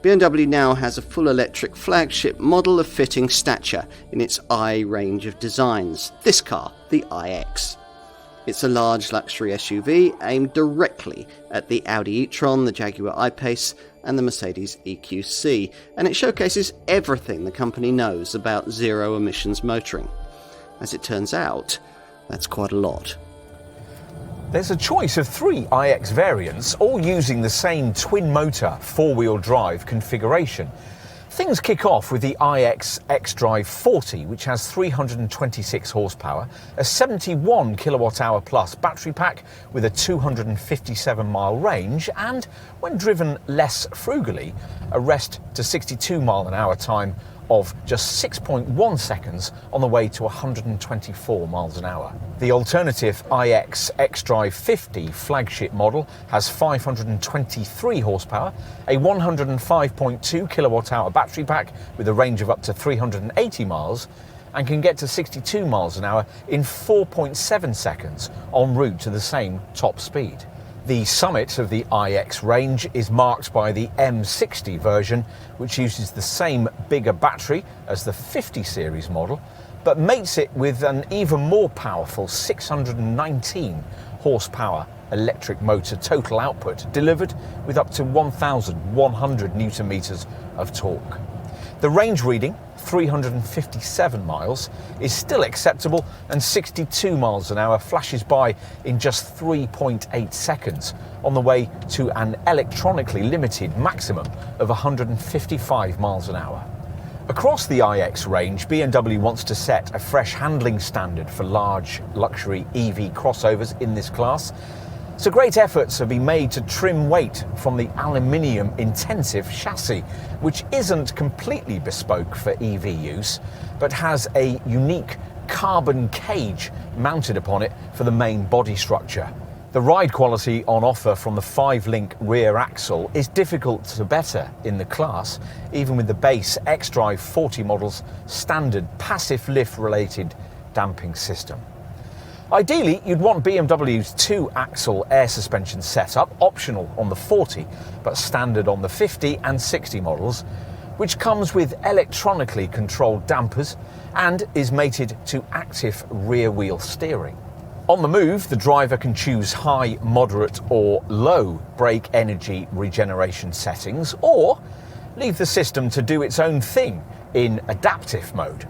BMW now has a full electric flagship model of fitting stature in its I range of designs. This car, the iX. It's a large luxury SUV aimed directly at the Audi e-tron, the Jaguar I-Pace and the Mercedes EQC, and it showcases everything the company knows about zero-emissions motoring. As it turns out, that's quite a lot. There's a choice of 3 iX variants, all using the same twin-motor, four-wheel drive configuration. Things kick off with the iX xDrive 40, which has 326 horsepower, a 71 kilowatt-hour plus battery pack with a 257-mile range, and, when driven less frugally, a rest to 62-mile-an-hour time of just 6.1 seconds on the way to 124 miles an hour. The alternative iX xDrive 50 flagship model has 523 horsepower, a 105.2 kilowatt-hour battery pack with a range of up to 380 miles, and can get to 62 miles an hour in 4.7 seconds en route to the same top speed. The summit of the iX range is marked by the M60 version, which uses the same bigger battery as the 50 series model, but mates it with an even more powerful 619 horsepower electric motor total output, delivered with up to 1,100 newton meters of torque. The range reading, 357 miles, is still acceptable, and 62 miles an hour flashes by in just 3.8 seconds on the way to an electronically limited maximum of 155 miles an hour. Across the iX range, BMW wants to set a fresh handling standard for large luxury EV crossovers in this class. So great efforts have been made to trim weight from the aluminium-intensive chassis, which isn't completely bespoke for EV use, but has a unique carbon cage mounted upon it for the main body structure. The ride quality on offer from the 5-link rear axle is difficult to better in the class, even with the base xDrive 40 model's standard passive lift-related damping system. Ideally, you'd want BMW's 2-axle air suspension setup, optional on the 40, but standard on the 50 and 60 models, which comes with electronically controlled dampers and is mated to active rear-wheel steering. On the move, the driver can choose high, moderate or low brake energy regeneration settings, or leave the system to do its own thing in adaptive mode.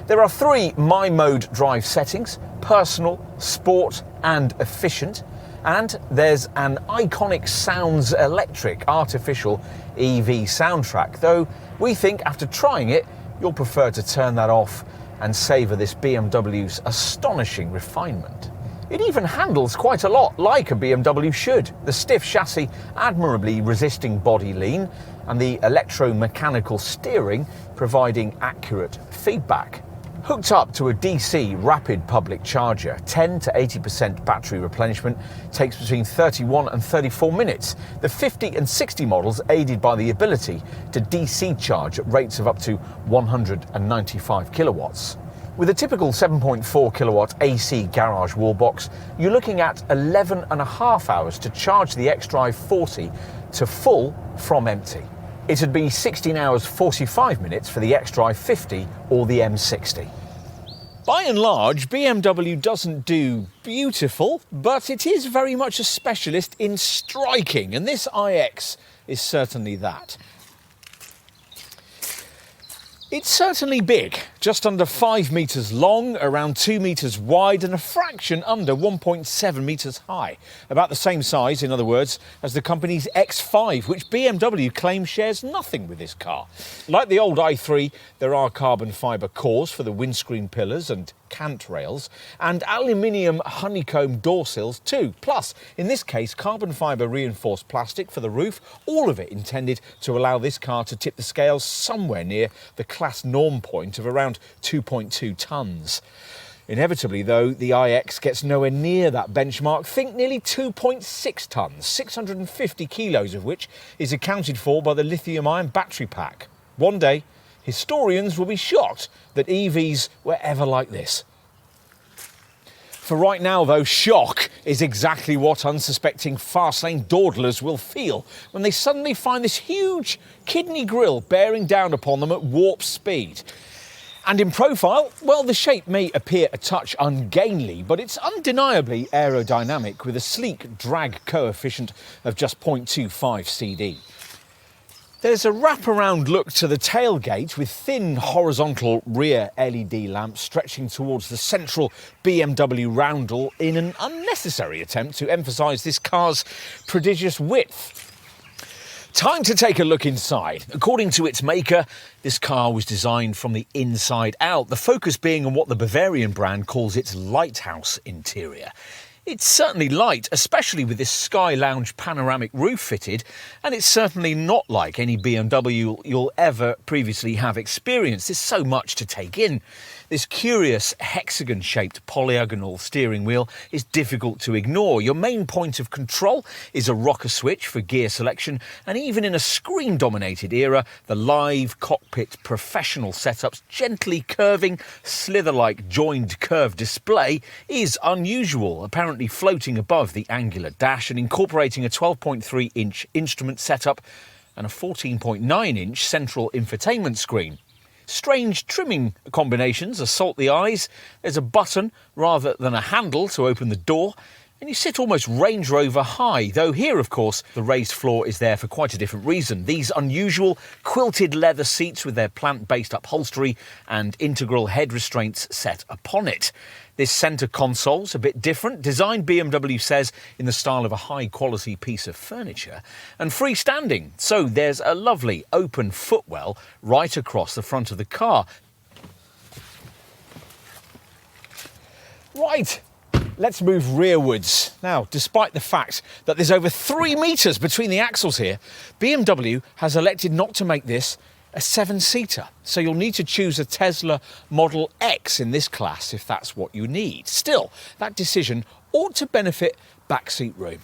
There are 3 My Mode drive settings: personal, sport and efficient, and there's an iconic Sounds Electric artificial EV soundtrack, though we think after trying it you'll prefer to turn that off and savour this BMW's astonishing refinement. It even handles quite a lot like a BMW should, the stiff chassis admirably resisting body lean, and the electromechanical steering providing accurate feedback. Hooked up to a DC rapid public charger, 10 to 80% battery replenishment takes between 31 and 34 minutes. The 50 and 60 models aided by the ability to DC charge at rates of up to 195 kilowatts. With a typical 7.4 kilowatt AC garage wall box, you're looking at 11.5 hours to charge the xDrive 40 to full from empty. It'd be 16 hours 45 minutes for the xDrive 50 or the M60. By and large, BMW doesn't do beautiful, but it is very much a specialist in striking, and this iX is certainly that. It's certainly big, just under 5 metres long, around 2 metres wide and a fraction under 1.7 metres high. About the same size, in other words, as the company's X5, which BMW claims shares nothing with this car. Like the old i3, there are carbon fibre cores for the windscreen pillars and cant rails, and aluminium honeycomb door sills too. Plus, in this case, carbon fibre reinforced plastic for the roof, all of it intended to allow this car to tip the scales somewhere near the class norm point of around 2.2 tonnes. Inevitably, though, the iX gets nowhere near that benchmark. Think nearly 2.6 tonnes, 650 kilos of which is accounted for by the lithium-ion battery pack. One day, historians will be shocked that EVs were ever like this. For right now, though, shock is exactly what unsuspecting fast-lane dawdlers will feel when they suddenly find this huge kidney grille bearing down upon them at warp speed. And in profile, well, the shape may appear a touch ungainly, but it's undeniably aerodynamic with a sleek drag coefficient of just 0.25 CD. There's a wraparound look to the tailgate with thin horizontal rear LED lamps stretching towards the central BMW roundel in an unnecessary attempt to emphasise this car's prodigious width. Time to take a look inside. According to its maker, this car was designed from the inside out, the focus being on what the Bavarian brand calls its lighthouse interior. It's certainly light, especially with this Sky Lounge panoramic roof fitted, and it's certainly not like any BMW you'll ever previously have experienced. There's so much to take in. This curious hexagon-shaped polygonal steering wheel is difficult to ignore. Your main point of control is a rocker switch for gear selection, and even in a screen-dominated era, the live cockpit professional setup's gently curving, slither-like joined curve display is unusual, apparently floating above the angular dash and incorporating a 12.3-inch instrument setup and a 14.9-inch central infotainment screen. Strange trimming combinations assault the eyes. There's a button rather than a handle to open the door, and you sit almost Range Rover high, though here, of course, the raised floor is there for quite a different reason. These unusual quilted leather seats with their plant-based upholstery and integral head restraints set upon it. This centre console's a bit different, designed, BMW says, in the style of a high-quality piece of furniture, and freestanding, so there's a lovely open footwell right across the front of the car. Right, let's move rearwards. Now, despite the fact that there's over 3 metres between the axles here, BMW has elected not to make this a 7-seater, so you'll need to choose a Tesla Model X in this class if that's what you need. Still, that decision ought to benefit backseat room.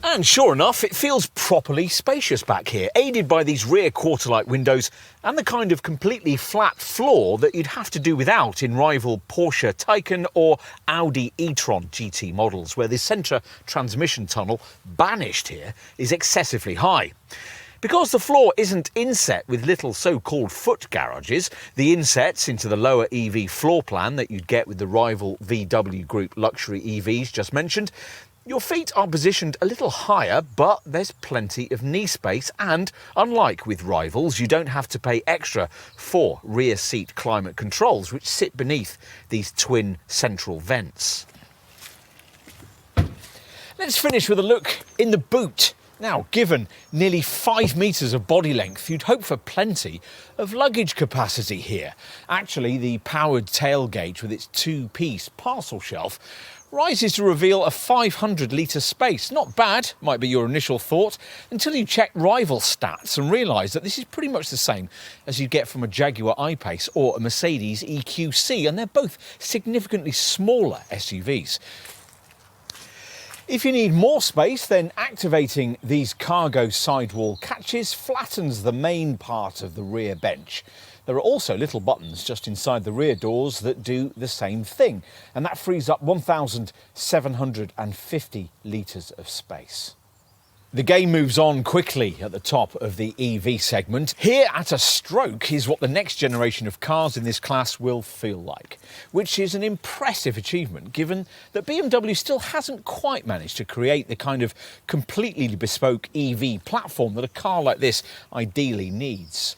And sure enough, it feels properly spacious back here, aided by these rear quarter-light windows and the kind of completely flat floor that you'd have to do without in rival Porsche Taycan or Audi e-tron GT models, where the centre transmission tunnel, banished here, is excessively high. Because the floor isn't inset with little so-called foot garages, the insets into the lower EV floor plan that you'd get with the rival VW Group luxury EVs just mentioned, your feet are positioned a little higher, but there's plenty of knee space, and unlike with rivals, you don't have to pay extra for rear seat climate controls, which sit beneath these twin central vents. Let's finish with a look in the boot. Now, given nearly 5 metres of body length, you'd hope for plenty of luggage capacity here. Actually, the powered tailgate with its 2-piece parcel shelf rises to reveal a 500-litre space. Not bad, might be your initial thought, until you check rival stats and realise that this is pretty much the same as you get from a Jaguar I-Pace or a Mercedes EQC, and they're both significantly smaller SUVs. If you need more space, then activating these cargo sidewall catches flattens the main part of the rear bench. There are also little buttons just inside the rear doors that do the same thing, and that frees up 1,750 litres of space. The game moves on quickly at the top of the EV segment. Here at a stroke is what the next generation of cars in this class will feel like, which is an impressive achievement given that BMW still hasn't quite managed to create the kind of completely bespoke EV platform that a car like this ideally needs.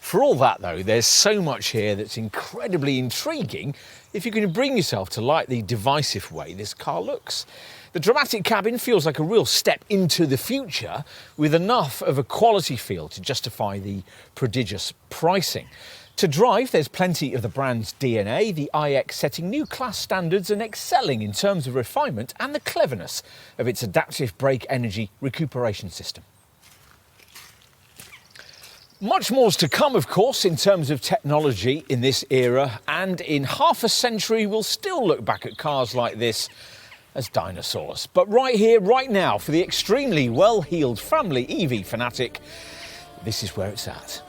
For all that, though, there's so much here that's incredibly intriguing if you can bring yourself to like the divisive way this car looks. The dramatic cabin feels like a real step into the future, with enough of a quality feel to justify the prodigious pricing. To drive, there's plenty of the brand's DNA, the iX setting new class standards and excelling in terms of refinement and the cleverness of its adaptive brake energy recuperation system. Much more's to come, of course, in terms of technology in this era, and in half a century we'll still look back at cars like this as dinosaurs. But right here, right now, for the extremely well-heeled family EV fanatic, this is where it's at.